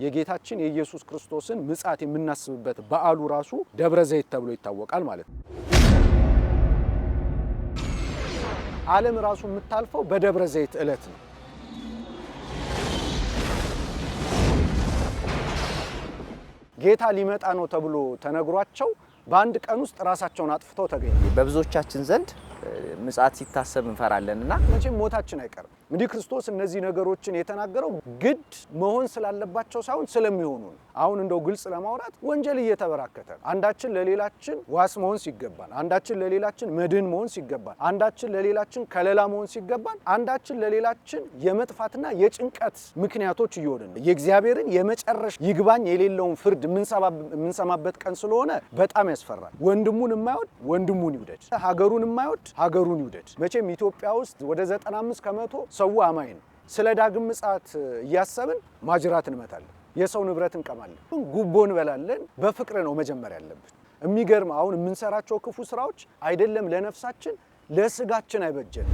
የጌታችን የኢየሱስ ክርስቶስን ምጽአት የምናስብበት በዓሉ ራሱ ደብረ ዘይት ተብሎ ይታወቃል ማለት ነው። ዓለም ራሱ የምታልፈው በደብረ ዘይት ዕለት ነው። ጌታ ሊመጣ ነው ተብሎ ተነግሯቸው በአንድ ቀን ውስጥ ራሳቸውን አጥፍተው ተገኙ። በብዙዎቻችን ዘንድ ምጽአት ሲታሰብ እንፈራለንና መቼም ሞታችን አይቀርም። እንግዲህ ክርስቶስ እነዚህ ነገሮችን የተናገረው ግድ መሆን ስላለባቸው ሳይሆን ስለሚሆኑ ነው። አሁን እንደው ግልጽ ለማውራት ወንጀል እየተበራከተ ነው። አንዳችን ለሌላችን ዋስ መሆን ሲገባን፣ አንዳችን ለሌላችን መድህን መሆን ሲገባን፣ አንዳችን ለሌላችን ከለላ መሆን ሲገባን፣ አንዳችን ለሌላችን የመጥፋትና የጭንቀት ምክንያቶች እየሆንን ነው። የእግዚአብሔርን የመጨረሻ ይግባኝ የሌለውን ፍርድ የምንሰማበት ቀን ስለሆነ በጣም ያስፈራል። ወንድሙን የማይወድ ወንድሙን ይውደድ፣ ሀገሩን የማይወድ ሀገሩን ይውደድ። መቼም ኢትዮጵያ ውስጥ ወደ 95 ከመቶ ሰው አማኝ ነው። ስለ ዳግም ምጽአት እያሰብን ማጅራት እንመታለን፣ የሰው ንብረት እንቀማለን፣ ጉቦ እንበላለን። በፍቅር ነው መጀመር ያለብን። የሚገርም አሁን የምንሰራቸው ክፉ ስራዎች አይደለም ለነፍሳችን ለስጋችን አይበጀንም።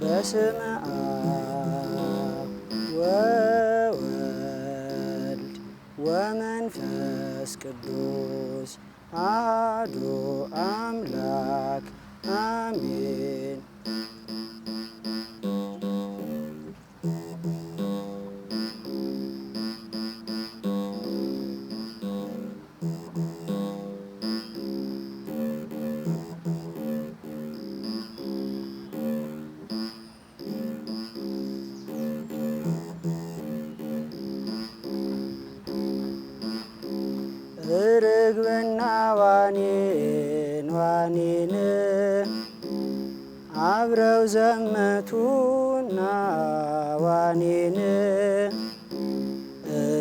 በስመ አብ ወወልድ ወመንፈስ ቅዱስ አሐዱ አምላክ አሜን። ርግብና ዋኔን አብረው ዘመቱና ዋኔን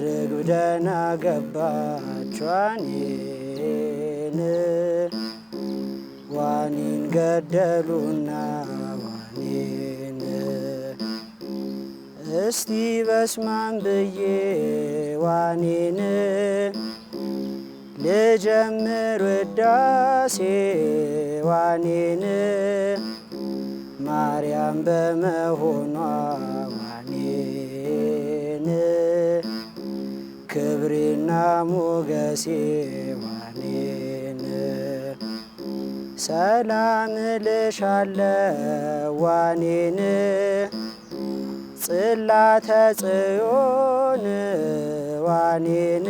ርግብ ደህና ገባች ዋኔን ገደሉና ዋኔን እስቲ በስማን ብዬ ዋኔን ልጀምር ውዳሴ ዋኔን ማርያም በመሆኗ ዋኔን ክብሬና ሞገሴ ዋኔን ሰላም እልሻለሁ ዋኔን ጽላተ ጽዮን ዋኔን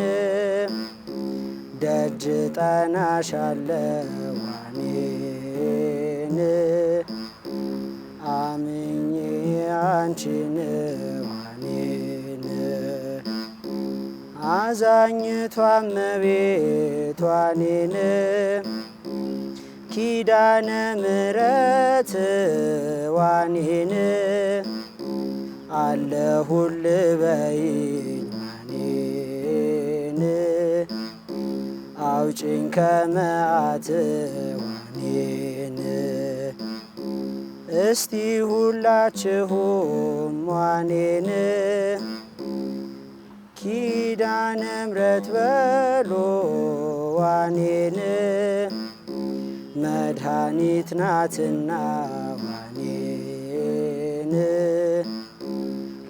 ደጅ ጠናሻለሁ ዋኔን አምኜ አንቺን ዋኔን አዛኝቷ እመቤት ዋኔን ኪዳነ ምሕረት ዋኔን አለሁል በይኝ ዋኔን አውጭኝ ከመዓት ዋኔን እስቲ ሁላችሁም ዋኔን ኪዳነ ምሕረት በሎ ዋኔን መድኃኒት ናትና ዋኔን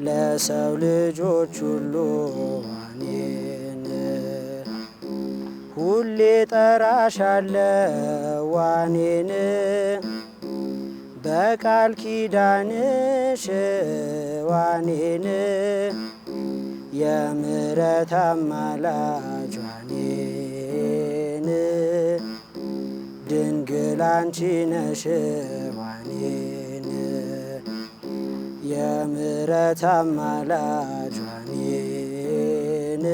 ለሰው ልጆች ሁሉ ዋኔን ሁሌ ጠራሻለሁ ዋኔን በቃል ኪዳንሽ ዋኔን የምሕረት አማላጅ ዋኔን ድንግል አንቺ ነሽ ዋኔን የምሕረት አማላጅ ዋኔን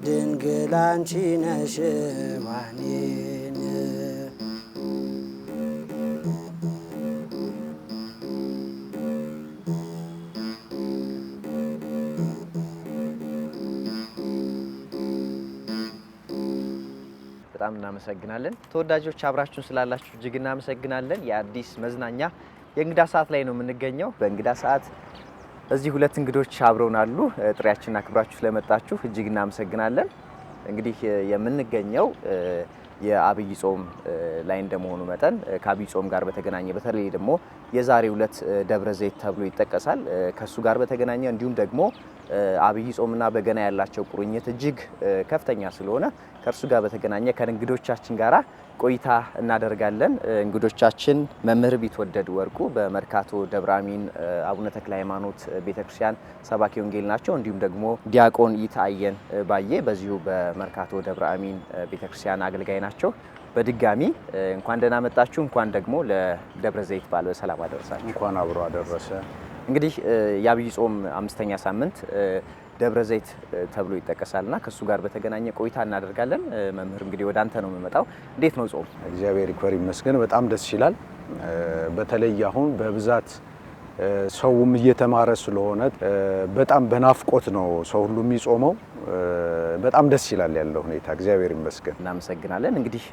ድንግል አንቺ ነሽ ዋኔን በጣም እናመሰግናለን። ተወዳጆች አብራችሁን ስላላችሁ እጅግ እናመሰግናለን። የአዲስ መዝናኛ የእንግዳ ሰዓት ላይ ነው የምንገኘው። በእንግዳ ሰዓት እዚህ ሁለት እንግዶች አብረውን አሉ። ጥሪያችንን አክብራችሁ ስለመጣችሁ እጅግ እናመሰግናለን። እንግዲህ የምንገኘው የአብይ ጾም ላይ እንደመሆኑ መጠን ከአብይ ጾም ጋር በተገናኘ በተለይ ደግሞ የዛሬው ዕለት ደብረ ዘይት ተብሎ ይጠቀሳል። ከሱ ጋር በተገናኘ እንዲሁም ደግሞ አብይ ጾምና በገና ያላቸው ቁርኝት እጅግ ከፍተኛ ስለሆነ ከእርሱ ጋር በተገናኘ ከእንግዶቻችን ጋራ ቆይታ እናደርጋለን። እንግዶቻችን መምህር ቢትወደድ ወርቁ በመርካቶ ደብረ አሚን አቡነ ተክለ ሃይማኖት ቤተክርስቲያን ሰባኪ ወንጌል ናቸው። እንዲሁም ደግሞ ዲያቆን ይታየን ባዬ በዚሁ በመርካቶ ደብረ አሚን ቤተክርስቲያን አገልጋይ ናቸው። በድጋሚ እንኳን ደህና መጣችሁ። እንኳን ደግሞ ለደብረ ዘይት በዓል በሰላም አደረሳችሁ። እንኳን አብሮ አደረሰ። እንግዲህ የአብይ ጾም 5ኛ ሳምንት ደብረ ዘይት ተብሎ ይጠቀሳልና ከሱ ጋር በተገናኘ ቆይታ እናደርጋለን። መምህር እንግዲህ ወደ አንተ ነው የምመጣው። እንዴት ነው ጾም? እግዚአብሔር ይክበር ይመስገን በጣም ደስ ይላል። በተለይ አሁን በብዛት ሰውም እየተማረ ስለሆነ በጣም በናፍቆት ነው ሰው ሁሉ የሚጾመው። በጣም ደስ ይላል ያለው ሁኔታ። እግዚአብሔር ይመስገን። እናመሰግናለን። እንግዲህ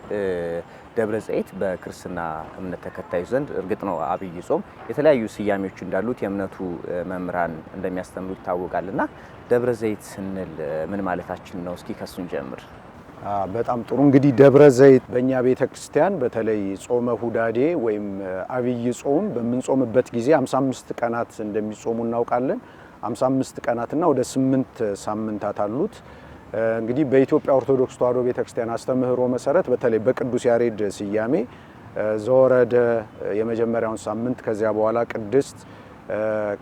ደብረ ዘይት በክርስትና እምነት ተከታዮች ዘንድ እርግጥ ነው አብይ ጾም የተለያዩ ስያሜዎች እንዳሉት የእምነቱ መምህራን እንደሚያስተምሩ ይታወቃልና ደብረ ዘይት ስንል ምን ማለታችን ነው? እስኪ ከሱን ጀምር። በጣም ጥሩ። እንግዲህ ደብረ ዘይት በእኛ ቤተክርስቲያን በተለይ ጾመ ሁዳዴ ወይም አብይ ጾም በምንጾምበት ጊዜ 55 ቀናት እንደሚጾሙ እናውቃለን። 55 ቀናትና ወደ 8 ሳምንታት አሉት። እንግዲህ በኢትዮጵያ ኦርቶዶክስ ተዋሕዶ ቤተክርስቲያን አስተምህሮ መሰረት በተለይ በቅዱስ ያሬድ ስያሜ ዘወረደ የመጀመሪያውን ሳምንት፣ ከዚያ በኋላ ቅድስት፣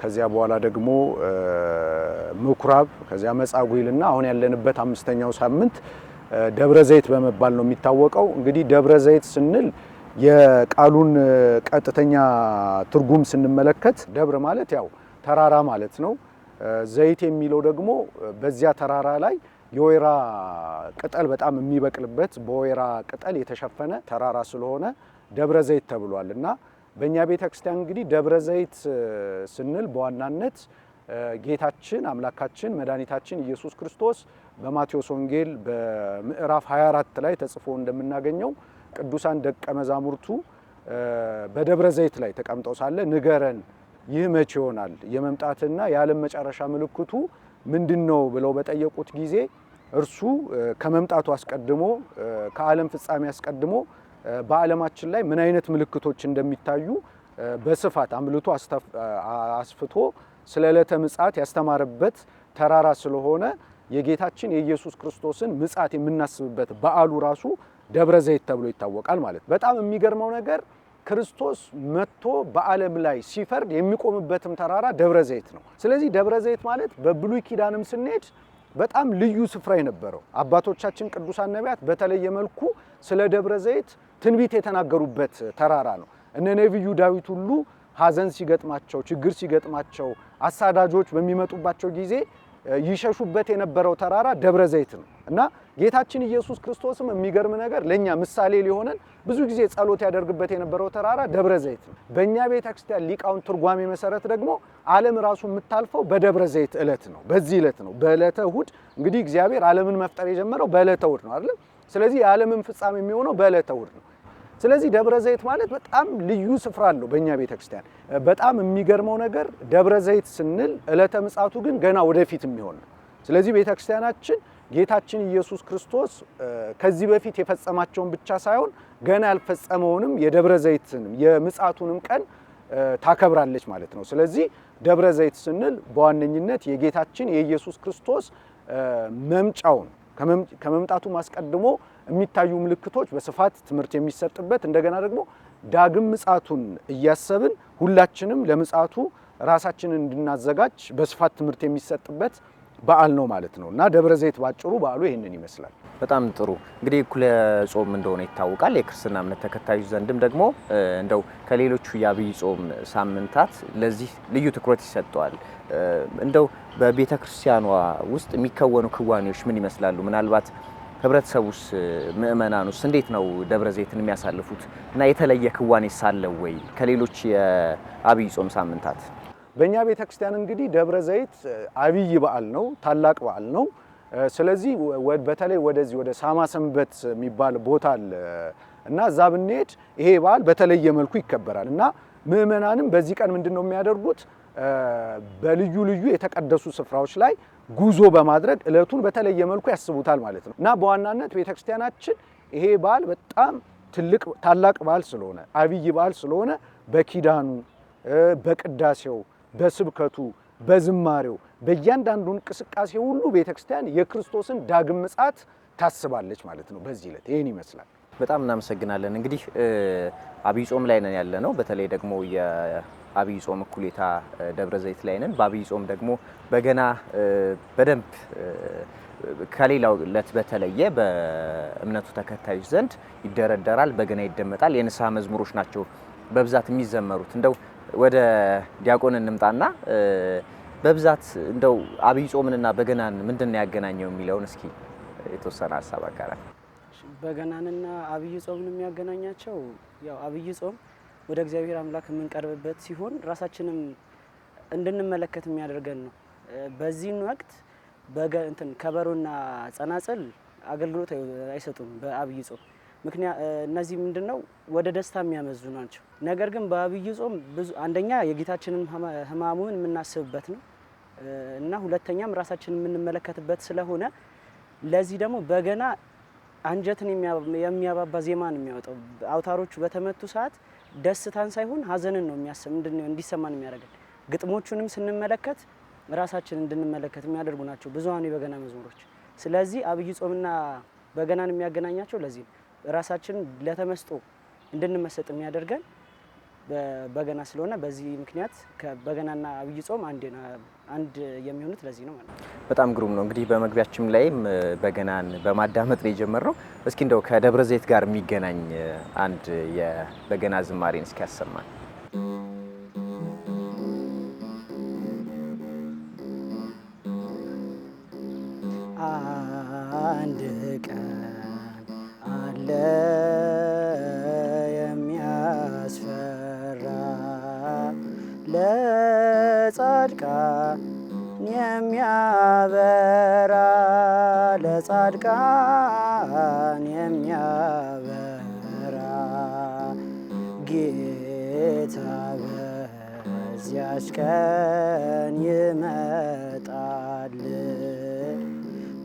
ከዚያ በኋላ ደግሞ ምኩራብ፣ ከዚያ መጻጉዕና አሁን ያለንበት 5ኛው ሳምንት ደብረ ዘይት በመባል ነው የሚታወቀው። እንግዲህ ደብረ ዘይት ስንል የቃሉን ቀጥተኛ ትርጉም ስንመለከት ደብረ ማለት ያው ተራራ ማለት ነው። ዘይት የሚለው ደግሞ በዚያ ተራራ ላይ የወይራ ቅጠል በጣም የሚበቅልበት በወይራ ቅጠል የተሸፈነ ተራራ ስለሆነ ደብረ ዘይት ተብሏል። እና በእኛ ቤተክርስቲያን እንግዲህ ደብረ ዘይት ስንል በዋናነት ጌታችን አምላካችን መድኃኒታችን ኢየሱስ ክርስቶስ በማቴዎስ ወንጌል በምዕራፍ 24 ላይ ተጽፎ እንደምናገኘው ቅዱሳን ደቀ መዛሙርቱ በደብረ ዘይት ላይ ተቀምጠው ሳለ ንገረን፣ ይህ መቼ ይሆናል? የመምጣትና የዓለም መጨረሻ ምልክቱ ምንድነው? ብለው በጠየቁት ጊዜ እርሱ ከመምጣቱ አስቀድሞ ከዓለም ፍጻሜ አስቀድሞ በዓለማችን ላይ ምን አይነት ምልክቶች እንደሚታዩ በስፋት አምልቶ አስፍቶ ስለ ዕለተ ምጽአት ያስተማረበት ተራራ ስለሆነ የጌታችን የኢየሱስ ክርስቶስን ምጽአት የምናስብበት በዓሉ ራሱ ደብረ ዘይት ተብሎ ይታወቃል ማለት። በጣም የሚገርመው ነገር ክርስቶስ መጥቶ በዓለም ላይ ሲፈርድ የሚቆምበትም ተራራ ደብረ ዘይት ነው። ስለዚህ ደብረ ዘይት ማለት በብሉይ ኪዳንም ስንሄድ በጣም ልዩ ስፍራ የነበረው አባቶቻችን ቅዱሳን ነቢያት በተለየ መልኩ ስለ ደብረ ዘይት ትንቢት የተናገሩበት ተራራ ነው። እነ ነቢዩ ዳዊት ሁሉ ሐዘን ሲገጥማቸው፣ ችግር ሲገጥማቸው፣ አሳዳጆች በሚመጡባቸው ጊዜ ይሸሹበት የነበረው ተራራ ደብረ ዘይት ነው እና ጌታችን ኢየሱስ ክርስቶስም የሚገርም ነገር ለኛ ምሳሌ ሊሆነን ብዙ ጊዜ ጸሎት ያደርግበት የነበረው ተራራ ደብረ ዘይት ነው። በእኛ ቤተክርስቲያን ሊቃውንት ትርጓሜ መሰረት ደግሞ ዓለም ራሱ የምታልፈው በደብረ ዘይት ዕለት ነው። በዚህ ዕለት ነው፣ በዕለተ እሁድ። እንግዲህ እግዚአብሔር ዓለምን መፍጠር የጀመረው በዕለተ እሁድ ነው አይደል? ስለዚህ የዓለምን ፍጻሜ የሚሆነው በዕለተ እሁድ ነው። ስለዚህ ደብረ ዘይት ማለት በጣም ልዩ ስፍራ አለው በእኛ ቤተክርስቲያን። በጣም የሚገርመው ነገር ደብረ ዘይት ስንል ዕለተ ምጽአቱ ግን ገና ወደፊት የሚሆን ነው። ስለዚህ ቤተክርስቲያናችን ጌታችን ኢየሱስ ክርስቶስ ከዚህ በፊት የፈጸማቸውን ብቻ ሳይሆን ገና ያልፈጸመውንም የደብረ ዘይትንም የምጽአቱንም ቀን ታከብራለች ማለት ነው። ስለዚህ ደብረ ዘይት ስንል በዋነኝነት የጌታችን የኢየሱስ ክርስቶስ መምጫውን ከመምጣቱ አስቀድሞ የሚታዩ ምልክቶች በስፋት ትምህርት የሚሰጥበት እንደገና ደግሞ ዳግም ምጽአቱን እያሰብን ሁላችንም ለምጽአቱ ራሳችንን እንድናዘጋጅ በስፋት ትምህርት የሚሰጥበት በዓል ነው ማለት ነው እና ደብረ ዘይት ባጭሩ በዓሉ ይህንን ይመስላል። በጣም ጥሩ። እንግዲህ እኩለ ጾም እንደሆነ ይታወቃል። የክርስትና እምነት ተከታዮች ዘንድም ደግሞ እንደው ከሌሎቹ የአብይ ጾም ሳምንታት ለዚህ ልዩ ትኩረት ይሰጠዋል። እንደው በቤተ ክርስቲያኗ ውስጥ የሚከወኑ ክዋኔዎች ምን ይመስላሉ? ምናልባት ህብረተሰቡስ ምእመናኑስ እንዴት ነው ደብረ ዘይትን የሚያሳልፉት እና የተለየ ክዋኔ ሳለው ወይ ከሌሎች የአብይ ጾም ሳምንታት? በእኛ ቤተክርስቲያን እንግዲህ ደብረ ዘይት አብይ በዓል ነው፣ ታላቅ በዓል ነው። ስለዚህ በተለይ ወደዚህ ወደ ሳማ ሰንበት የሚባል ቦታ አለ እና እዛ ብንሄድ ይሄ በዓል በተለየ መልኩ ይከበራል እና ምእመናንም በዚህ ቀን ምንድነው የሚያደርጉት? በልዩ ልዩ የተቀደሱ ስፍራዎች ላይ ጉዞ በማድረግ ዕለቱን በተለየ መልኩ ያስቡታል ማለት ነው እና በዋናነት ቤተክርስቲያናችን ይሄ በዓል በጣም ታላቅ በዓል ስለሆነ አብይ በዓል ስለሆነ በኪዳኑ፣ በቅዳሴው፣ በስብከቱ፣ በዝማሬው በእያንዳንዱ እንቅስቃሴ ሁሉ ቤተክርስቲያን የክርስቶስን ዳግም ምጽአት ታስባለች ማለት ነው። በዚህ ዕለት ይሄን ይመስላል። በጣም እናመሰግናለን። እንግዲህ አብይ ጾም ላይ ነን ያለ ነው። በተለይ ደግሞ የአብይ ጾም እኩሌታ ደብረ ዘይት ላይ ነን። በአብይ ጾም ደግሞ በገና በደንብ ከሌላው ዕለት በተለየ በእምነቱ ተከታዮች ዘንድ ይደረደራል፣ በገና ይደመጣል። የንስሐ መዝሙሮች ናቸው በብዛት የሚዘመሩት። እንደው ወደ ዲያቆን እንምጣና በብዛት እንደው አብይ ጾምንና በገናን ምንድነው ያገናኘው የሚለውን እስኪ የተወሰነ ሀሳብ አጋራል። በገናንና አብይ ጾምን የሚያገናኛቸው ያው አብይ ጾም ወደ እግዚአብሔር አምላክ የምንቀርብበት ሲሆን ራሳችንም እንድንመለከት የሚያደርገን ነው። በዚህን ወቅት ከበሮና ጸናጽል አገልግሎት አይሰጡም በአብይ ጾም። ምክንያት እነዚህ ምንድነው ወደ ደስታ የሚያመዙ ናቸው። ነገር ግን በአብይ ጾም አንደኛ የጌታችንን ሕማሙን የምናስብበት ነው እና ሁለተኛም ራሳችንን የምንመለከትበት ስለሆነ ለዚህ ደግሞ በገና አንጀትን የሚያባባ ዜማን የሚያወጣው አውታሮቹ በተመቱ ሰዓት ደስታን ሳይሆን ሀዘንን ነው እንዲሰማን የሚያደርገን። ግጥሞቹንም ስንመለከት ራሳችን እንድንመለከት የሚያደርጉ ናቸው ብዙሃኑ የበገና መዝሙሮች። ስለዚህ አብይ ጾምና በገናን የሚያገናኛቸው ለዚህ ነው። ራሳችን ለተመስጦ እንድንመሰጥ የሚያደርገን በገና ስለሆነ በዚህ ምክንያት በገናና አብይ ጾም አንድ የሚሆኑት ለዚህ ነው ማለት ነው። በጣም ግሩም ነው። እንግዲህ በመግቢያችን ላይም በገናን በማዳመጥ ነው የጀመርነው። እስኪ እንደው ከደብረ ዘይት ጋር የሚገናኝ አንድ የበገና ዝማሬን እስኪ ያሰማን። አንድ ቀን አለ የሚያስፈራ ለጻድቃን የሚያበራ ለጻድቃን የሚያበራ ጌታ በዚያች ቀን ይመጣል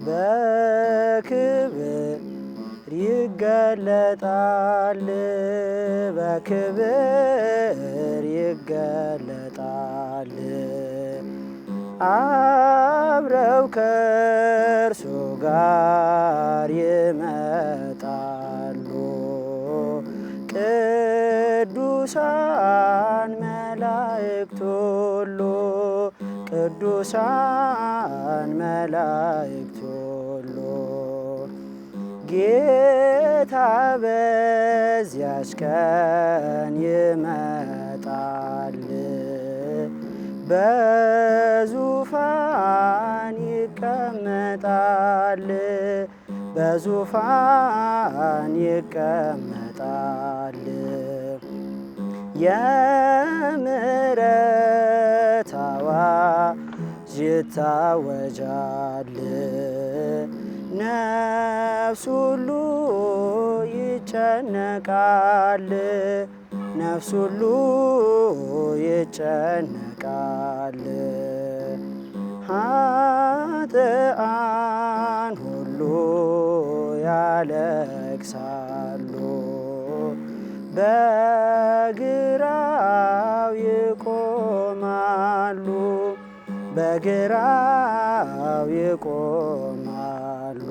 በክብር ይገለጣል በክብር ይገለጣል አብረው ከእርሱ ጋር ይመጣሉ ቅዱሳን መላእክት ሁሉ ቅዱሳን መላእክት ሁሉ ጌታ በዚያች ቀን ይመጣል በዙፋን ይቀመጣል በዙፋን ይቀመጣል የምሕረት አዋጅ ይታወጃል ነፍስ ሁሉ ይጨነቃል ነፍስ ሁሉ ይጨነቃል ኃጥአን ሁሉ ያለቅሳሉ በግራው ይቆማሉ በግራው ይቆማሉ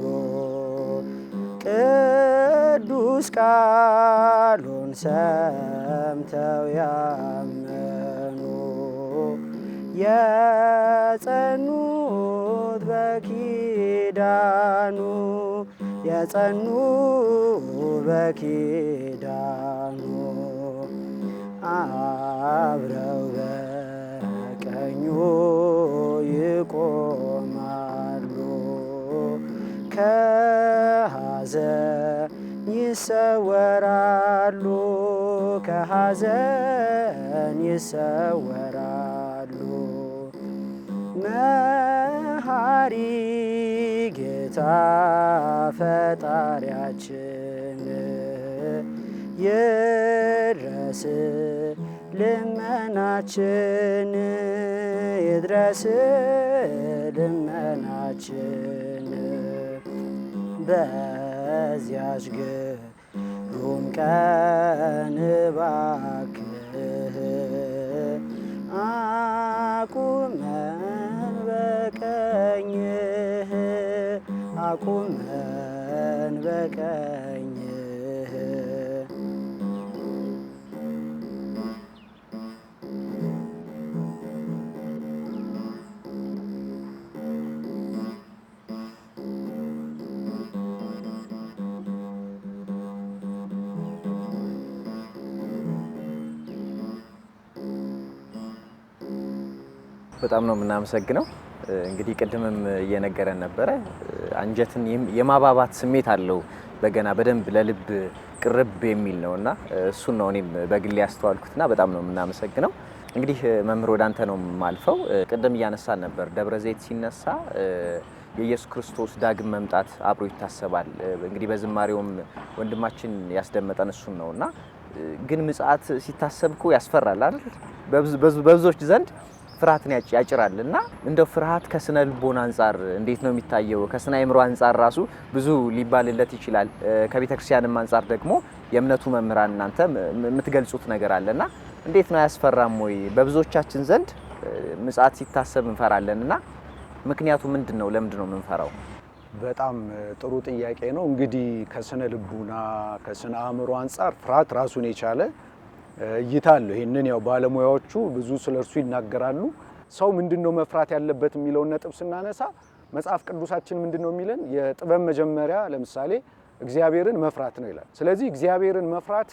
ቅዱስ ቃሉን ሰምተው ያመኑ የጸኑት በኪዳኑ የጸኑ በኪዳኑ አብረው በቀኙ ይቆማሉ ከሐዘን ይሰወራሉ ከሐዘን ይሰወራሉ መሐሪ ጌታ ፈጣሪያችን ይድረስ ልመናችን ይድረስ ልመናችን በ በዚያች ግሩም ቀን እባክህ አቁመን በቀኝህ አቁመን በቀኝህ በጣም ነው የምናመሰግነው። እንግዲህ ቅድምም እየነገረን ነበረ አንጀትን የማባባት ስሜት አለው በገና በደንብ ለልብ ቅርብ የሚል ነውና እሱን ነው እኔም በግል ያስተዋልኩትና በጣም ነው የምናመሰግነው። እንግዲህ መምህር ወደ አንተ ነው የማልፈው። ቅድም እያነሳን ነበር ደብረ ዘይት ሲነሳ የኢየሱስ ክርስቶስ ዳግም መምጣት አብሮ ይታሰባል። እንግዲህ በዝማሬውም ወንድማችን ያስደመጠን እሱን ነውና ግን ምጽአት ሲታሰብኩ ያስፈራል አይደል? በብዙዎች ዘንድ ፍርሃትን ያጭራልና እንደው ፍርሃት ከስነ ልቦና አንፃር እንዴት ነው የሚታየው? ከስነ አእምሮ አንፃር ራሱ ብዙ ሊባልለት ይችላል። ከቤተ ክርስቲያንም አንፃር ደግሞ የእምነቱ መምህራን እናንተ የምትገልጹት ነገር አለና እንዴት ነው ያስፈራም ወይ? በብዙዎቻችን ዘንድ ምጽአት ሲታሰብ እንፈራለንና ምክንያቱ ምንድነው? ለምንድን ነው የምንፈራው? በጣም ጥሩ ጥያቄ ነው። እንግዲህ ከስነ ልቦና ከስነ አእምሮ አንፃር ፍርሃት ራሱን የቻለ እይታ አለው። ይህንን ያው ባለሙያዎቹ ብዙ ስለርሱ ይናገራሉ። ሰው ምንድነው መፍራት ያለበት የሚለውን ነጥብ ስናነሳ መጽሐፍ ቅዱሳችን ምንድነው የሚለን? የጥበብ መጀመሪያ ለምሳሌ እግዚአብሔርን መፍራት ነው ይላል። ስለዚህ እግዚአብሔርን መፍራት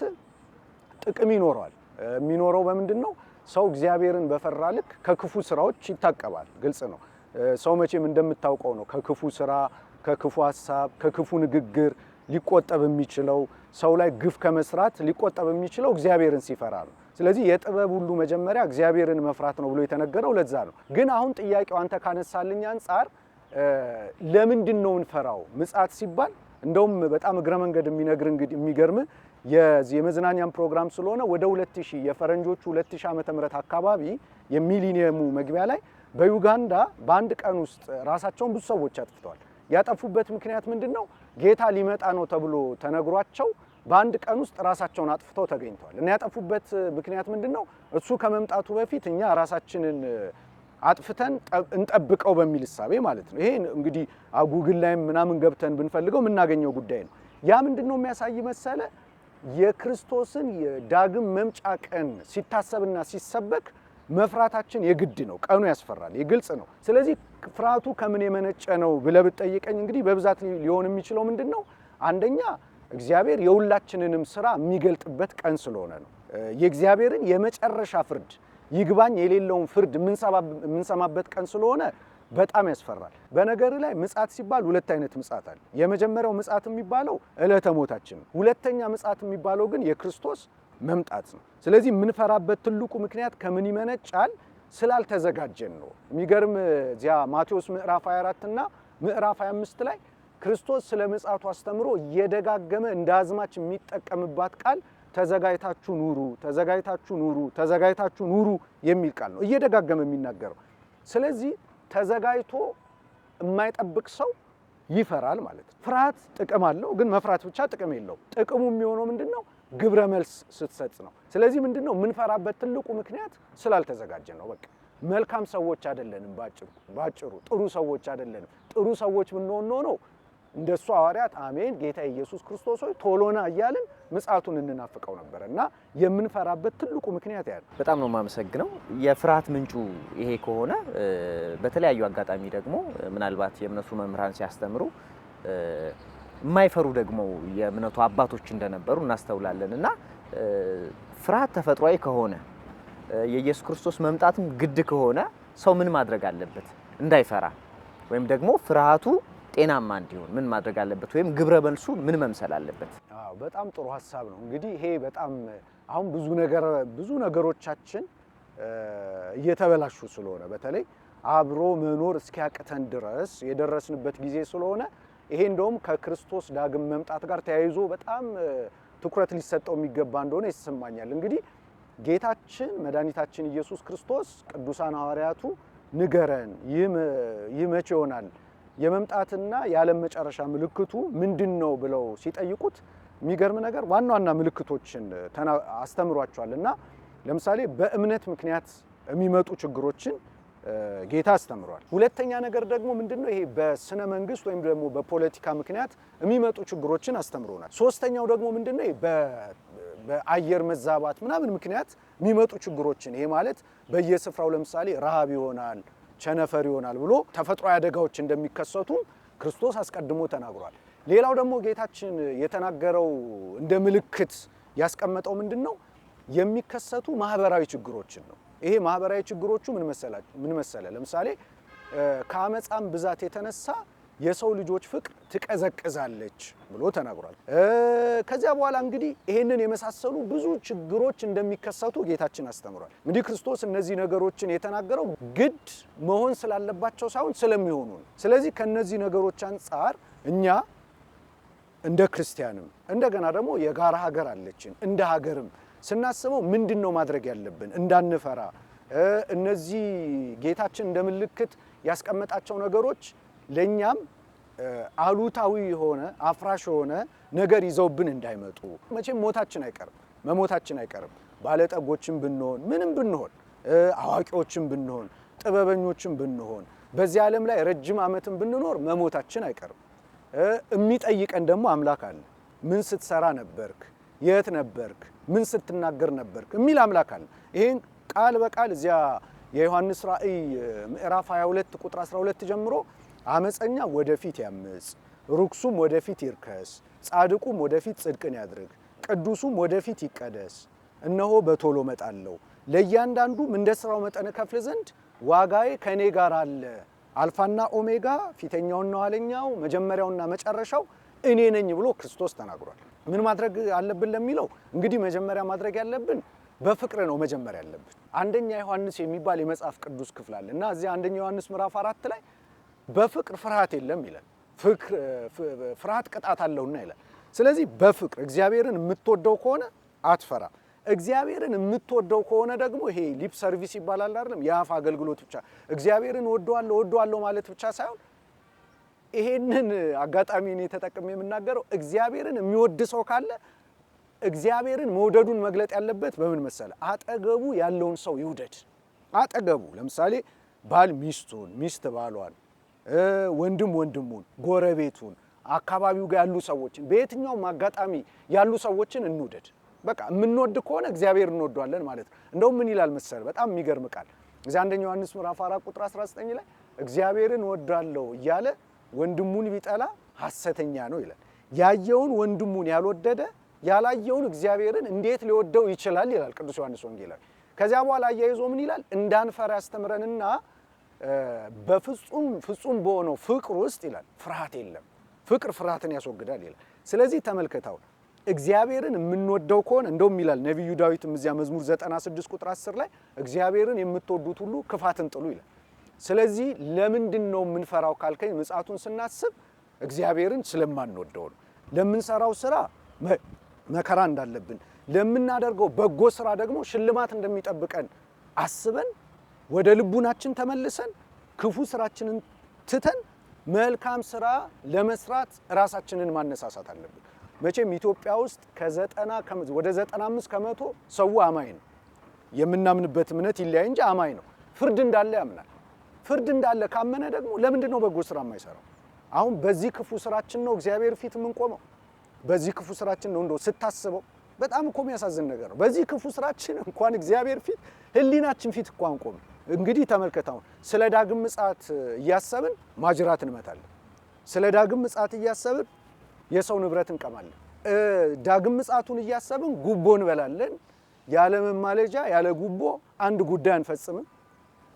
ጥቅም ይኖረዋል። የሚኖረው በምንድነው? ሰው እግዚአብሔርን በፈራ ልክ ከክፉ ስራዎች ይታቀባል። ግልጽ ነው። ሰው መቼም እንደምታውቀው ነው ከክፉ ስራ፣ ከክፉ ሐሳብ፣ ከክፉ ንግግር ሊቆጠብ የሚችለው ሰው ላይ ግፍ ከመስራት ሊቆጠብ የሚችለው እግዚአብሔርን ሲፈራ ነው። ስለዚህ የጥበብ ሁሉ መጀመሪያ እግዚአብሔርን መፍራት ነው ብሎ የተነገረው ለዛ ነው። ግን አሁን ጥያቄው አንተ ካነሳልኝ አንፃር ለምንድን ነው እንፈራው? ምጽአት ሲባል እንደውም በጣም እግረ መንገድ የሚነግር እንግዲህ የሚገርም የመዝናኛም ፕሮግራም ስለሆነ ወደ 2000 የፈረንጆቹ 2000 ዓመተ ምህረት አካባቢ የሚሊኒየሙ መግቢያ ላይ በዩጋንዳ በአንድ ቀን ውስጥ ራሳቸውን ብዙ ሰዎች አጥፍተዋል። ያጠፉበት ምክንያት ምንድነው? ጌታ ሊመጣ ነው ተብሎ ተነግሯቸው በአንድ ቀን ውስጥ ራሳቸውን አጥፍተው ተገኝተዋል። እና ያጠፉበት ምክንያት ምንድነው? እሱ ከመምጣቱ በፊት እኛ ራሳችንን አጥፍተን እንጠብቀው በሚል እሳቤ ማለት ነው። ይሄ እንግዲህ ጉግል ላይ ምናምን ገብተን ብንፈልገው የምናገኘው ጉዳይ ነው። ያ ምንድነው የሚያሳይ መሰለ? የክርስቶስን የዳግም መምጫ ቀን ሲታሰብና ሲሰበክ መፍራታችን የግድ ነው። ቀኑ ያስፈራል፣ የግልጽ ነው። ስለዚህ ፍርሃቱ ከምን የመነጨ ነው ብለህ ብትጠይቀኝ እንግዲህ በብዛት ሊሆን የሚችለው ምንድነው? አንደኛ እግዚአብሔር የሁላችንንም ስራ የሚገልጥበት ቀን ስለሆነ ነው። የእግዚአብሔርን የመጨረሻ ፍርድ ይግባኝ የሌለውን ፍርድ የምንሰማበት ቀን ስለሆነ በጣም ያስፈራል። በነገር ላይ ምጽአት ሲባል ሁለት አይነት ምጽአት አለ። የመጀመሪያው ምጽአት የሚባለው ዕለተ ሞታችን ነው። ሁለተኛ ምጽአት የሚባለው ግን የክርስቶስ መምጣት ነው። ስለዚህ የምንፈራበት ትልቁ ምክንያት ከምን ይመነጫል? ስላልተዘጋጀን ነው። የሚገርም እዚያ ማቴዎስ ምዕራፍ 24 እና ምዕራፍ 25 ላይ ክርስቶስ ስለ ምጽአቱ አስተምሮ እየደጋገመ እንደ አዝማች የሚጠቀምባት ቃል ተዘጋጅታችሁ ኑሩ፣ ተዘጋጅታችሁ ኑሩ፣ ተዘጋጅታችሁ ኑሩ የሚል ቃል ነው እየደጋገመ የሚናገረው። ስለዚህ ተዘጋጅቶ የማይጠብቅ ሰው ይፈራል ማለት ነው። ፍርሃት ጥቅም አለው፣ ግን መፍራት ብቻ ጥቅም የለውም። ጥቅሙ የሚሆነው ምንድነው? ግብረ መልስ ስትሰጥ ነው። ስለዚህ ምንድነው የምንፈራበት ትልቁ ምክንያት ስላልተዘጋጀን ነው። በቃ መልካም ሰዎች አይደለንም። ባጭሩ ጥሩ ሰዎች አይደለንም። ጥሩ ሰዎች ብንሆን ነው እንደሱ ሐዋርያት አሜን ጌታ ኢየሱስ ክርስቶስ ሆይ ቶሎና እያልን ምጽአቱን እንናፍቀው ነበር። እና የምንፈራበት ትልቁ ምክንያት ያ ነው። በጣም ነው የማመሰግነው። የፍርሃት ምንጩ ይሄ ከሆነ በተለያዩ አጋጣሚ ደግሞ ምናልባት የእምነቱ መምህራን ሲያስተምሩ የማይፈሩ ደግሞ የእምነቱ አባቶች እንደነበሩ እናስተውላለን። እና ፍርሃት ተፈጥሯዊ ከሆነ የኢየሱስ ክርስቶስ መምጣትም ግድ ከሆነ ሰው ምን ማድረግ አለበት እንዳይፈራ? ወይም ደግሞ ፍርሃቱ ጤናማ እንዲሆን ምን ማድረግ አለበት? ወይም ግብረ መልሱ ምን መምሰል አለበት? አዎ በጣም ጥሩ ሐሳብ ነው። እንግዲህ ይሄ በጣም አሁን ብዙ ነገሮቻችን እየተበላሹ ስለሆነ በተለይ አብሮ መኖር እስኪያቅተን ድረስ የደረስንበት ጊዜ ስለሆነ ይሄ እንደውም ከክርስቶስ ዳግም መምጣት ጋር ተያይዞ በጣም ትኩረት ሊሰጠው የሚገባ እንደሆነ ይሰማኛል። እንግዲህ ጌታችን መድኃኒታችን ኢየሱስ ክርስቶስ ቅዱሳን ሐዋርያቱ ንገረን፣ ይህ መቼ ይሆናል? የመምጣትና የዓለም መጨረሻ ምልክቱ ምንድነው ብለው ሲጠይቁት የሚገርም ነገር ዋና ዋና ምልክቶችን አስተምሯቸዋልና ለምሳሌ በእምነት ምክንያት የሚመጡ ችግሮችን ጌታ አስተምሯል። ሁለተኛ ነገር ደግሞ ምንድነው ይሄ በስነ መንግስት ወይም ደግሞ በፖለቲካ ምክንያት የሚመጡ ችግሮችን አስተምሮናል። ሶስተኛው ደግሞ ምንድነው ይሄ በአየር መዛባት ምናምን ምክንያት የሚመጡ ችግሮችን ይሄ ማለት በየስፍራው ለምሳሌ ረሃብ ይሆናል፣ ቸነፈር ይሆናል ብሎ ተፈጥሯዊ አደጋዎች እንደሚከሰቱ ክርስቶስ አስቀድሞ ተናግሯል። ሌላው ደግሞ ጌታችን የተናገረው እንደ ምልክት ያስቀመጠው ምንድነው የሚከሰቱ ማህበራዊ ችግሮችን ነው። ይሄ ማህበራዊ ችግሮቹ ምን መሰለ ለምሳሌ ከአመጻም ብዛት የተነሳ የሰው ልጆች ፍቅር ትቀዘቅዛለች ብሎ ተናግሯል። ከዚያ በኋላ እንግዲህ ይሄንን የመሳሰሉ ብዙ ችግሮች እንደሚከሰቱ ጌታችን አስተምሯል። እንግዲህ ክርስቶስ እነዚህ ነገሮችን የተናገረው ግድ መሆን ስላለባቸው ሳይሆን ስለሚሆኑ ነው። ስለዚህ ከነዚህ ነገሮች አንጻር እኛ እንደ ክርስቲያንም እንደገና ደግሞ የጋራ ሀገር አለችን እንደ ሀገርም ስናስበው ምንድነው ማድረግ ያለብን እንዳንፈራ እነዚህ ጌታችን እንደ ምልክት ያስቀመጣቸው ነገሮች ለኛም አሉታዊ የሆነ አፍራሽ የሆነ ነገር ይዘውብን እንዳይመጡ። መቼም ሞታችን አይቀርም፣ መሞታችን አይቀርም። ባለጠጎችም ብንሆን ምንም ብንሆን አዋቂዎችም ብንሆን ጥበበኞችም ብንሆን በዚህ ዓለም ላይ ረጅም ዓመትም ብንኖር መሞታችን አይቀርም። የሚጠይቀን ደግሞ አምላክ አለ። ምን ስትሰራ ነበርክ? የት ነበርክ? ምን ስትናገር ነበርክ? የሚል አምላክ አለ። ይሄን ቃል በቃል እዚያ የዮሐንስ ራእይ ምዕራፍ 22 ቁጥር 12 ጀምሮ አመፀኛ ወደፊት ያምጽ፣ ርኩሱም ወደፊት ይርከስ፣ ጻድቁም ወደፊት ጽድቅን ያድርግ፣ ቅዱሱም ወደፊት ይቀደስ፣ እነሆ በቶሎ እመጣለሁ፣ ለእያንዳንዱም እንደ ስራው መጠን እከፍል ዘንድ ዋጋዬ ከኔ ጋር አለ። አልፋና ኦሜጋ ፊተኛውና ኋለኛው መጀመሪያውና መጨረሻው እኔ ነኝ ብሎ ክርስቶስ ተናግሯል። ምን ማድረግ አለብን ለሚለው እንግዲህ መጀመሪያ ማድረግ ያለብን በፍቅር ነው መጀመሪያ ያለብን። አንደኛ ዮሐንስ የሚባል የመጽሐፍ ቅዱስ ክፍል አለ እና እዚያ አንደኛ ዮሐንስ ምዕራፍ 4 ላይ በፍቅር ፍርሃት የለም ይላል። ፍርሃት ቅጣት አለውና ይላል። ስለዚህ በፍቅር እግዚአብሔርን የምትወደው ከሆነ አትፈራ። እግዚአብሔርን የምትወደው ከሆነ ደግሞ ይሄ ሊፕ ሰርቪስ ይባላል አይደለም፣ የአፍ አገልግሎት ብቻ እግዚአብሔርን ወደዋለሁ ማለት ብቻ ሳይሆን ይሄንን አጋጣሚ እኔ ተጠቅሜ የምናገረው እግዚአብሔርን የሚወድ ሰው ካለ እግዚአብሔርን መውደዱን መግለጥ ያለበት በምን መሰለ? አጠገቡ ያለውን ሰው ይውደድ። አጠገቡ ለምሳሌ ባል ሚስቱን፣ ሚስት ባሏን፣ ወንድም ወንድሙን፣ ጎረቤቱን፣ አካባቢው ጋር ያሉ ሰዎችን በየትኛውም አጋጣሚ ያሉ ሰዎችን እንውደድ። በቃ የምንወድ ከሆነ እግዚአብሔር እንወደዋለን ማለት ነው። እንደውም ምን ይላል መሰለ? በጣም የሚገርም ቃል እዚያ አንደኛ ዮሐንስ ምዕራፍ 4 ቁጥር 19 ላይ እግዚአብሔርን እወዳለሁ እያለ ወንድሙን ቢጠላ ሐሰተኛ ነው ይላል። ያየውን ወንድሙን ያልወደደ ያላየውን እግዚአብሔርን እንዴት ሊወደው ይችላል ይላል ቅዱስ ዮሐንስ ወንጌላዊ። ከዚያ በኋላ አያይዞ ምን ይላል? እንዳንፈራ ያስተምረንና ፍጹም በሆነው ፍቅር ውስጥ ይላል ፍርሃት የለም፣ ፍቅር ፍርሃትን ያስወግዳል ይላል። ስለዚህ ተመልከታው እግዚአብሔርን የምንወደው ከሆነ እንደውም ይላል ነቢዩ ዳዊትም እዚያ መዝሙር 96 ቁጥር 10 ላይ እግዚአብሔርን የምትወዱት ሁሉ ክፋትን ጥሉ ይላል። ስለዚህ ለምንድን ነው የምንፈራው ካልከኝ ምጽአቱን ስናስብ እግዚአብሔርን ስለማንወደው ነው። ለምንሰራው ስራ መከራ እንዳለብን፣ ለምናደርገው በጎ ስራ ደግሞ ሽልማት እንደሚጠብቀን አስበን ወደ ልቡናችን ተመልሰን ክፉ ስራችንን ትተን መልካም ስራ ለመስራት ራሳችንን ማነሳሳት አለብን። መቼም ኢትዮጵያ ውስጥ ወደ 95 ከመቶ ሰው አማኝ ነው። የምናምንበት እምነት ይለያይ እንጂ አማኝ ነው። ፍርድ እንዳለ ያምናል። ፍርድ እንዳለ ካመነ ደግሞ ለምንድን ነው በጎ ስራ የማይሰራው? አሁን በዚህ ክፉ ስራችን ነው እግዚአብሔር ፊት የምንቆመው? በዚህ ክፉ ስራችን ነው እንደው ስታስበው በጣም እኮ የሚያሳዝን ነገር ነው። በዚህ ክፉ ስራችን እንኳን እግዚአብሔር ፊት ህሊናችን ፊት እንኳን ቆም። እንግዲህ ተመልከታው ስለ ዳግም ምጽአት እያሰብን ማጅራት እንመታለን። ስለ ዳግም ምጽአት እያሰብን የሰው ንብረት እንቀማለን። ዳግም ምጽአቱን እያሰብን ጉቦ እንበላለን። ያለ መማለጃ ያለ ጉቦ አንድ ጉዳይ አንፈጽምም።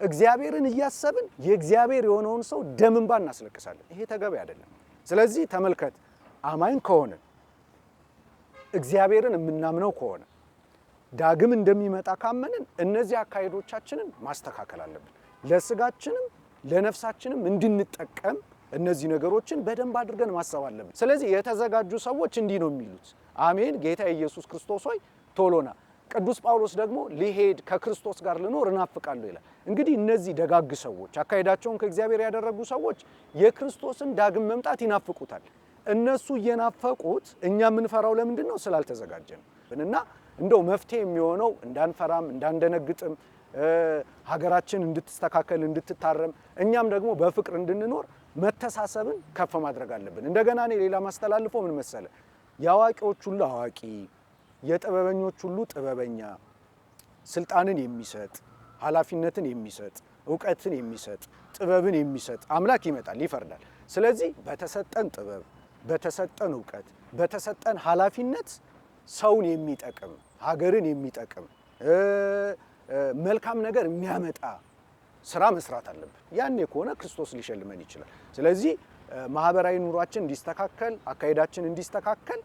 እግዚአብሔርን እያሰብን የእግዚአብሔር የሆነውን ሰው ደም እንባ እናስለቅሳለን። ይሄ ተገቢ አይደለም። ስለዚህ ተመልከት፣ አማኝ ከሆነ እግዚአብሔርን የምናምነው ከሆነ ዳግም እንደሚመጣ ካመንን እነዚህ አካሄዶቻችንን ማስተካከል አለብን። ለስጋችንም ለነፍሳችንም እንድንጠቀም እነዚህ ነገሮችን በደንብ አድርገን ማሰብ አለብን። ስለዚህ የተዘጋጁ ሰዎች እንዲህ ነው የሚሉት፣ አሜን ጌታ ኢየሱስ ክርስቶስ ሆይ ቶሎና። ቅዱስ ጳውሎስ ደግሞ ሊሄድ ከክርስቶስ ጋር ልኖር እናፍቃለሁ ይላል። እንግዲህ እነዚህ ደጋግ ሰዎች አካሄዳቸውን ከእግዚአብሔር ያደረጉ ሰዎች የክርስቶስን ዳግም መምጣት ይናፍቁታል። እነሱ እየናፈቁት እኛ የምንፈራው ለምንድን ነው? ስላልተዘጋጀን እና እንደው መፍትሄ የሚሆነው እንዳንፈራም እንዳንደነግጥም ሀገራችን እንድትስተካከል እንድትታረም እኛም ደግሞ በፍቅር እንድንኖር መተሳሰብን ከፍ ማድረግ አለብን። እንደገና እኔ ሌላ ማስተላልፈው ምን መሰለ? የአዋቂዎች ሁሉ አዋቂ፣ የጥበበኞች ሁሉ ጥበበኛ፣ ስልጣንን የሚሰጥ ኃላፊነትን የሚሰጥ ዕውቀትን የሚሰጥ ጥበብን የሚሰጥ አምላክ ይመጣል፣ ይፈርዳል። ስለዚህ በተሰጠን ጥበብ፣ በተሰጠን ዕውቀት፣ በተሰጠን ኃላፊነት ሰውን የሚጠቅም ሀገርን የሚጠቅም መልካም ነገር የሚያመጣ ስራ መስራት አለብን። ያኔ ከሆነ ክርስቶስ ሊሸልመን ይችላል። ስለዚህ ማህበራዊ ኑሯችን እንዲስተካከል፣ አካሄዳችን እንዲስተካከል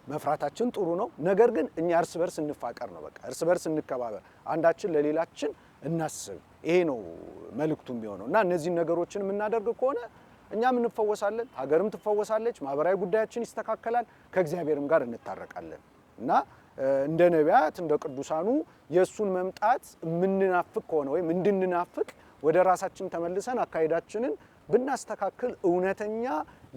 መፍራታችን ጥሩ ነው። ነገር ግን እኛ እርስ በርስ እንፋቀር ነው። በቃ እርስ በርስ እንከባበር፣ አንዳችን ለሌላችን እናስብ። ይሄ ነው መልእክቱ የሚሆነው እና እነዚህን ነገሮችን የምናደርግ ከሆነ እኛም እንፈወሳለን፣ ሀገርም ትፈወሳለች፣ ማህበራዊ ጉዳያችን ይስተካከላል፣ ከእግዚአብሔርም ጋር እንታረቃለን እና እንደ ነቢያት እንደ ቅዱሳኑ የእሱን መምጣት የምንናፍቅ ከሆነ ወይም እንድንናፍቅ ወደ ራሳችን ተመልሰን አካሄዳችንን ብናስተካክል እውነተኛ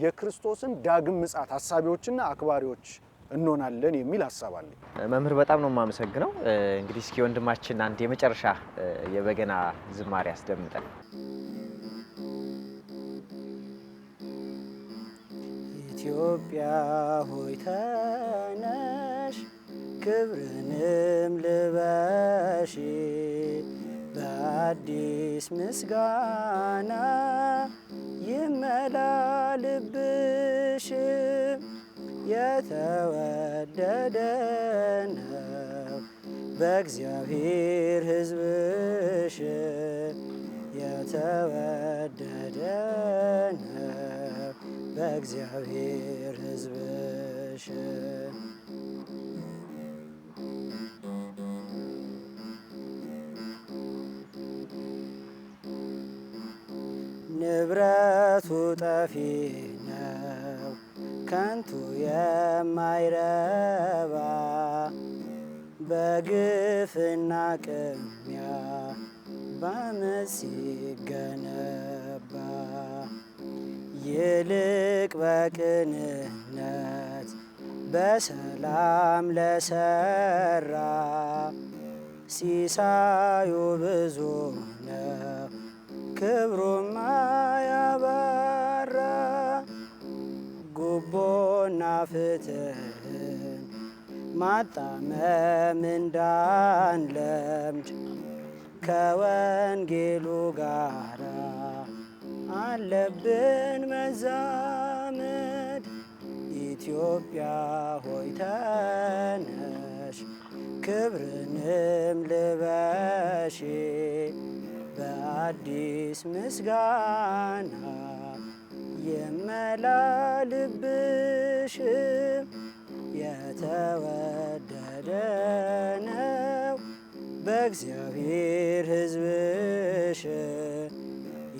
የክርስቶስን ዳግም ምጽአት አሳቢዎችና አክባሪዎች እንሆናለን የሚል ሀሳብ አለኝ። መምህር በጣም ነው የማመሰግነው። እንግዲህ እስኪ ወንድማችን አንድ የመጨረሻ የበገና ዝማሬ አስደምጠን። ኢትዮጵያ ሆይ ተነሽ ክብርንም ልበሺ በአዲስ ምስጋና ይመላ ልብሽ የተወደደ ነው በእግዚአብሔር ሕዝብሽ የተወደደ ነው በእግዚአብሔር ሕዝብሽ ንብረቱ ጠፊ ነው ከንቱ የማይረባ በግፍና ቅሚያ በአመፅ ሲገነባ ይልቅ በቅንነት በሰላም ለሰራ ሲሳዩ ብዙ ነው ክብሩማ ያባራ ጉቦና ፍትህን ማጣመም እንዳንለምድ ከወንጌሉ ጋራ አለብን መዛመድ። ኢትዮጵያ ሆይ ተነሽ ክብርንም ልበሺ በአዲስ ምስጋና ይመላ ልብሽ የተወደደ ነው በእግዚአብሔር ሕዝብሽ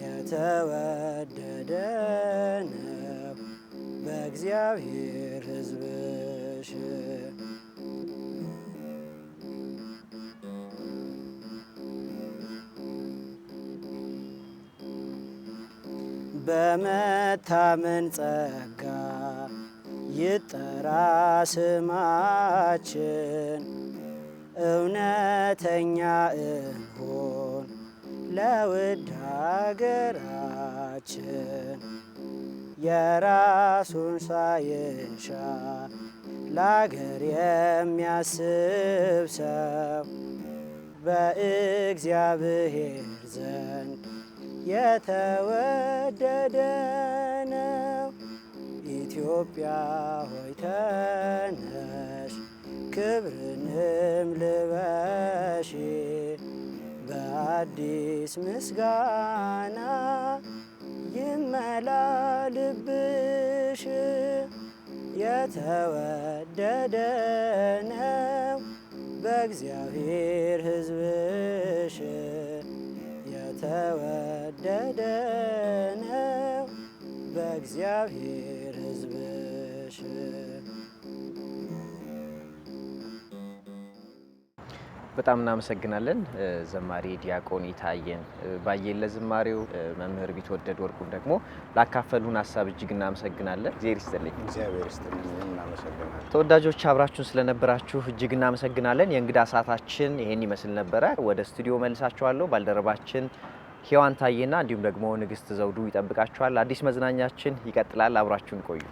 የተወደደ ነው በእግዚአብሔር ሕዝብሽ በመታመን ጸጋ ይጠራ ስማችን እውነተኛ እንሆን ለውድ አገራችን የራሱን ሳይሻ ለአገር የሚያስብ ሰው በእግዚአብሔር ዘንድ የተወደደ ነው። ኢትዮጵያ ሆይ ተነሽ ክብርንም ልበሺ በአዲስ ምስጋና ይመላ ልብሽ የተወደደ ነው በእግዚአብሔር ሕዝብሽ የተወደደ ነው በእግዚአብሔር ሕዝብሽ። በጣም እናመሰግናለን ዘማሪ ዲያቆን ይታየን ባየለ ለዝማሬው መምህር ቢትወደድ ወርቁም ደግሞ ላካፈሉን ሐሳብ እጅግ እናመሰግናለን። እግዚአብሔር ይስጥልኝ። እግዚአብሔር ይስጥልኝ። እናመሰግናለን። ተወዳጆች አብራችሁን ስለነበራችሁ እጅግ እናመሰግናለን። የእንግዳ ሰዓታችን ይሄን ይመስል ነበረ። ወደ ስቱዲዮ መልሳችኋለሁ። ባልደረባችን ሄዋን ታየና እንዲሁም ደግሞ ንግስት ዘውዱ ይጠብቃችኋል። አዲስ መዝናኛችን ይቀጥላል። አብራችሁን ቆዩ።